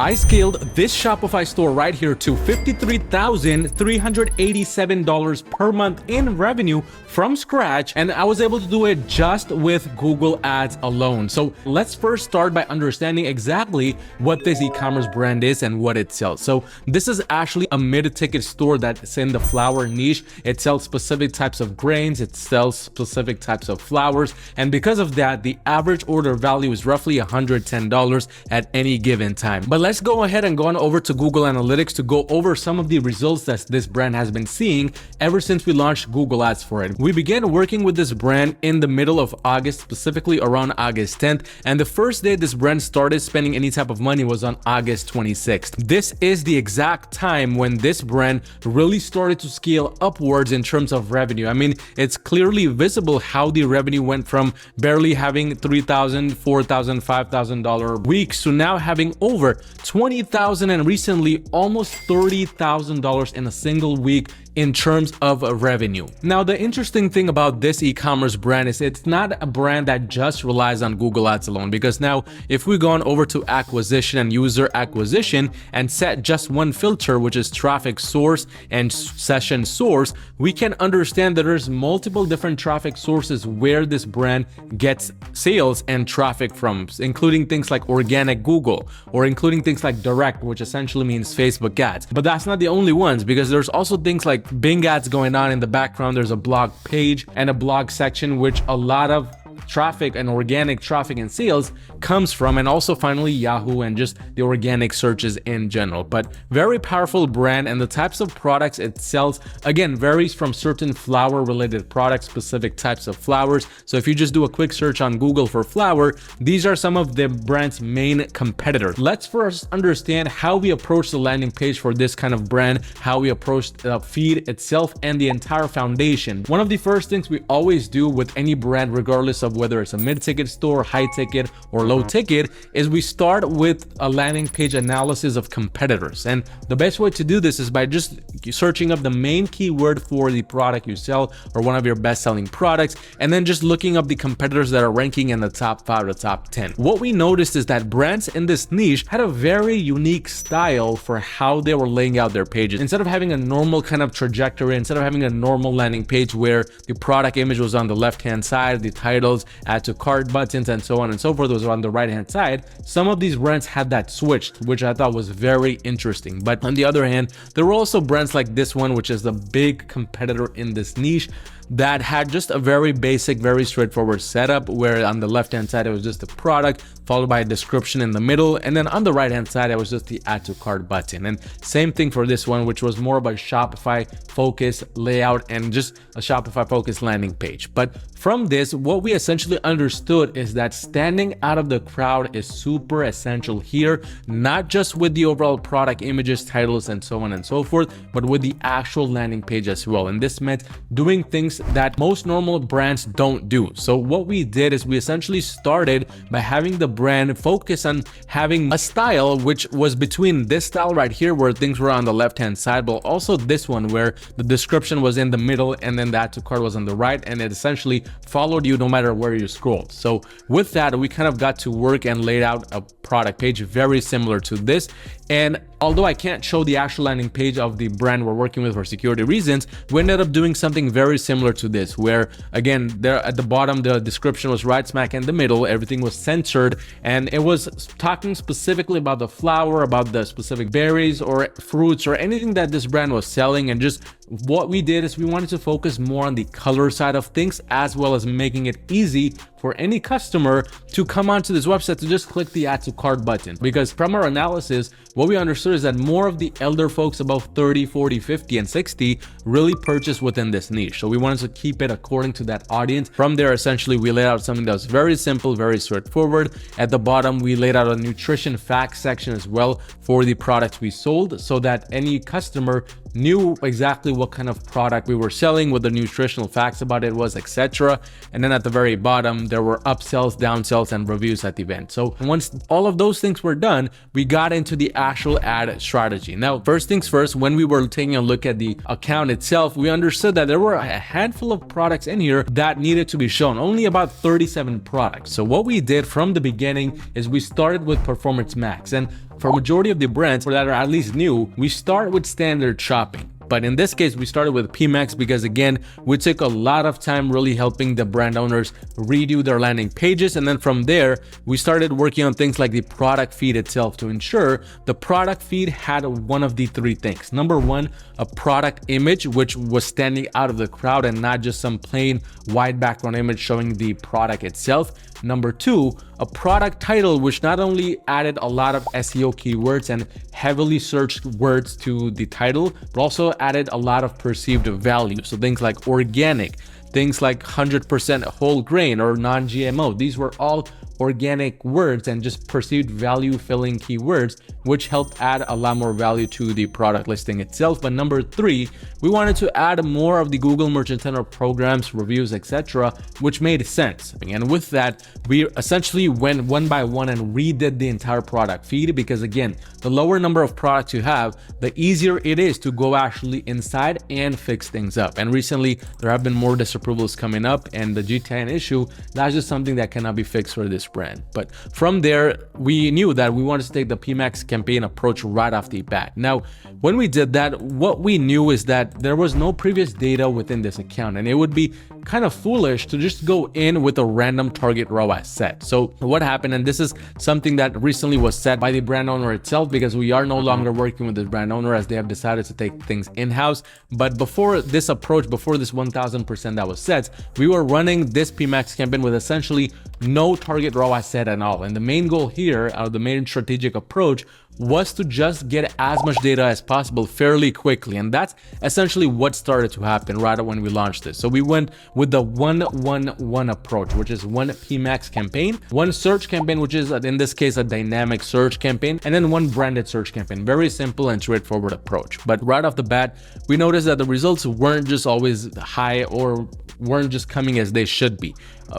I scaled this Shopify store right here to $53,387 per month in revenue from scratch, and I was able to do it just with Google Ads alone. So let's first start by understanding exactly what this e-commerce brand is and what it sells. So this is actually a mid-ticket store that's in the flower niche. It sells specific types of grains, it sells specific types of flowers, and because of that, the average order value is roughly $110 at any given time. But let's go ahead and go on over to Google Analytics to go over some of the results that this brand has been seeing ever since we launched Google Ads for it. We began working with this brand in the middle of August, specifically around August 10th, and the first day this brand started spending any type of money was on August 26th. This is the exact time when this brand really started to scale upwards in terms of revenue. I mean, it's clearly visible how the revenue went from barely having $3,000, $4,000, $5,000 weeks to now having over $20,000 and recently almost $30,000 in a single week in terms of revenue. Now, the interesting thing about this e-commerce brand is it's not a brand that just relies on Google Ads alone, because now if we go on over to acquisition and user acquisition and set just one filter, which is traffic source and session source, we can understand that there's multiple different traffic sources where this brand gets sales and traffic from, including things like organic Google or including things like direct, which essentially means Facebook ads. But that's not the only ones, because there's also things like Bing ads going on in the background. There's a blog page and a blog section, which a lot of traffic and organic traffic and sales comes from, and also finally Yahoo and just the organic searches in general. But very powerful brand, and the types of products it sells again varies from certain flower related products, specific types of flowers. So if you just do a quick search on Google for flower, these are some of the brand's main competitors. Let's first understand how we approach the landing page for this kind of brand, how we approach the feed itself and the entire foundation. One of the first things we always do with any brand, regardless of whether it's a mid-ticket store, high ticket, or low ticket, is we start with a landing page analysis of competitors. And the best way to do this is by just searching up the main keyword for the product you sell or one of your best-selling products, and then just looking up the competitors that are ranking in the top 5 or top 10. What we noticed is that brands in this niche had a very unique style for how they were laying out their pages. Instead of having a normal kind of trajectory, instead of having a normal landing page where the product image was on the left-hand side, the titles, add to cart buttons, and so on and so forth was on the right hand side, some of these brands had that switched, which I thought was very interesting. But on the other hand, there were also brands like this one, which is the big competitor in this niche, that had just a very basic, very straightforward setup, where on the left hand side it was just the product followed by a description in the middle, and then on the right hand side it was just the add to cart button. And same thing for this one, which was more of a Shopify focus layout and just a Shopify focused landing page. But from this, what we essentially understood is that standing out of the crowd is super essential here, not just with the overall product images, titles, and so on and so forth, but with the actual landing page as well. And this meant doing things that most normal brands don't do. So what we did is we essentially started by having the brand focus on having a style which was between this style right here, where things were on the left hand side, but also this one where the description was in the middle and then the add to cart was on the right, and it essentially followed you no matter where you scrolled. So with that, we kind of got to work and laid out a product page very similar to this. And although I can't show the actual landing page of the brand we're working with for security reasons, we ended up doing something very similar to this, where again, there at the bottom, the description was right smack in the middle, everything was censored, and it was talking specifically about the flower, about the specific berries or fruits or anything that this brand was selling. And just what we did is we wanted to focus more on the color side of things, as well as making it easy for any customer to come onto this website to just click the add to cart button. Because from our analysis, what we understood is that more of the elder folks above 30, 40, 50, and 60 really purchase within this niche. So we wanted to keep it according to that audience. From there, essentially, we laid out something that was very simple, very straightforward. At the bottom, we laid out a nutrition facts section as well for the products we sold, so that any customer knew exactly what kind of product we were selling, what the nutritional facts about it was, etc. And then at the very bottom, there were upsells, downsells, and reviews at the event. So once all of those things were done, we got into the actual ad strategy. Now, first things first, when we were taking a look at the account itself, we understood that there were a handful of products in here that needed to be shown, only about 37 products. So what we did from the beginning is we started with Performance Max, and for majority of the brands that are at least new, we start with standard shopping. But in this case, we started with PMax because, again, we took a lot of time really helping the brand owners redo their landing pages. And then from there, we started working on things like the product feed itself to ensure the product feed had one of the three things. Number one, a product image, which was standing out of the crowd and not just some plain white background image showing the product itself. Number two, a product title, which not only added a lot of SEO keywords and heavily searched words to the title, but also added a lot of perceived value. So things like organic, things like 100% whole grain or non-GMO. These were all organic words and just perceived value filling keywords, which helped add a lot more value to the product listing itself. But number three, we wanted to add more of the Google Merchant Center programs, reviews, etc., which made sense. And with that, we essentially went one by one and redid the entire product feed, because again, the lower number of products you have, the easier it is to go actually inside and fix things up. And recently, there have been more disapprovals coming up, and the G10 issue, that's just something that cannot be fixed for this brand. But from there, we knew that we wanted to take the PMax campaign approach right off the bat. Now, when we did that, what we knew is that there was no previous data within this account, and it would be kind of foolish to just go in with a random target ROAS set. So what happened, and this is something that recently was set by the brand owner itself, because we are no longer working with the brand owner as they have decided to take things in-house. But before this approach, before this 1000% that was set, we were running this PMax campaign with essentially no target ROAS set at all. And the main goal here, or the main strategic approach, was to just get as much data as possible fairly quickly. And that's essentially what started to happen right when we launched this. So we went with the 1-1-1 approach, which is one PMax campaign, one search campaign, which is in this case a dynamic search campaign, and then one branded search campaign. Very simple and straightforward approach. But right off the bat, we noticed that the results weren't just always high or weren't just coming as they should be.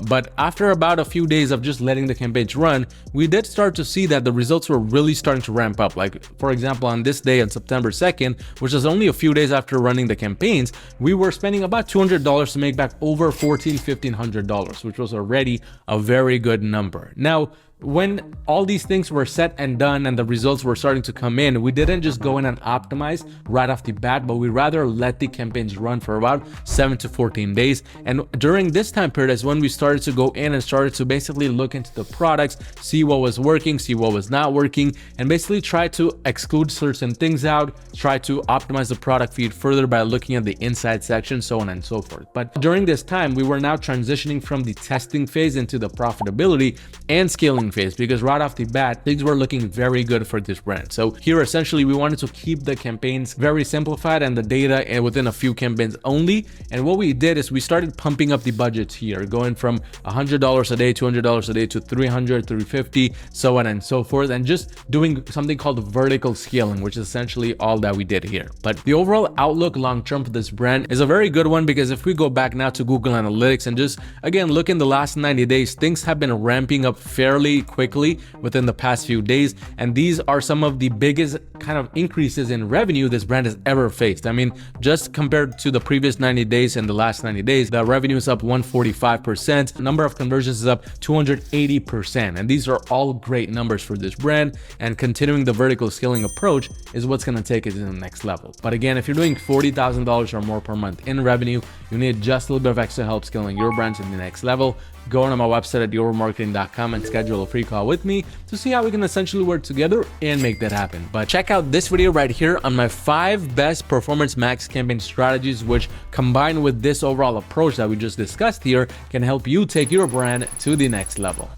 But after about a few days of just letting the campaigns run, we did start to see that the results were really starting to ramp up. Like, for example, on this day on September 2nd, which was only a few days after running the campaigns, we were spending about $200 to make back over $1,500, which was already a very good number. Now, when all these things were set and done and the results were starting to come in, we didn't just go in and optimize right off the bat, but we rather let the campaigns run for about 7 to 14 days. And during this time period is when we started to go in and started to basically look into the products, see what was working, see what was not working, and basically try to exclude certain things out, try to optimize the product feed further by looking at the inside section, so on and so forth. But during this time, we were now transitioning from the testing phase into the profitability and scaling phase, because right off the bat, things were looking very good for this brand. So here, essentially, we wanted to keep the campaigns very simplified and the data within a few campaigns only. And what we did is we started pumping up the budgets here, going from $100 a day, $200 a day to $300, $350, so on and so forth, and just doing something called vertical scaling, which is essentially all that we did here. But the overall outlook long-term for this brand is a very good one, because if we go back now to Google Analytics and just, again, look in the last 90 days, things have been ramping up fairly quickly within the past few days, and these are some of the biggest kind of increases in revenue this brand has ever faced. I mean, just compared to the previous 90 days and the last 90 days, the revenue is up 145%, number of conversions is up 280%, and these are all great numbers for this brand. And continuing the vertical scaling approach is what's going to take it to the next level. But again, if you're doing $40,000 or more per month in revenue, you need just a little bit of extra help scaling your brand to the next level. Go on my website at yourmarketing.com and schedule a free call with me to see how we can essentially work together and make that happen. But check out this video right here on my 5 best Performance Max campaign strategies, which combined with this overall approach that we just discussed here can help you take your brand to the next level.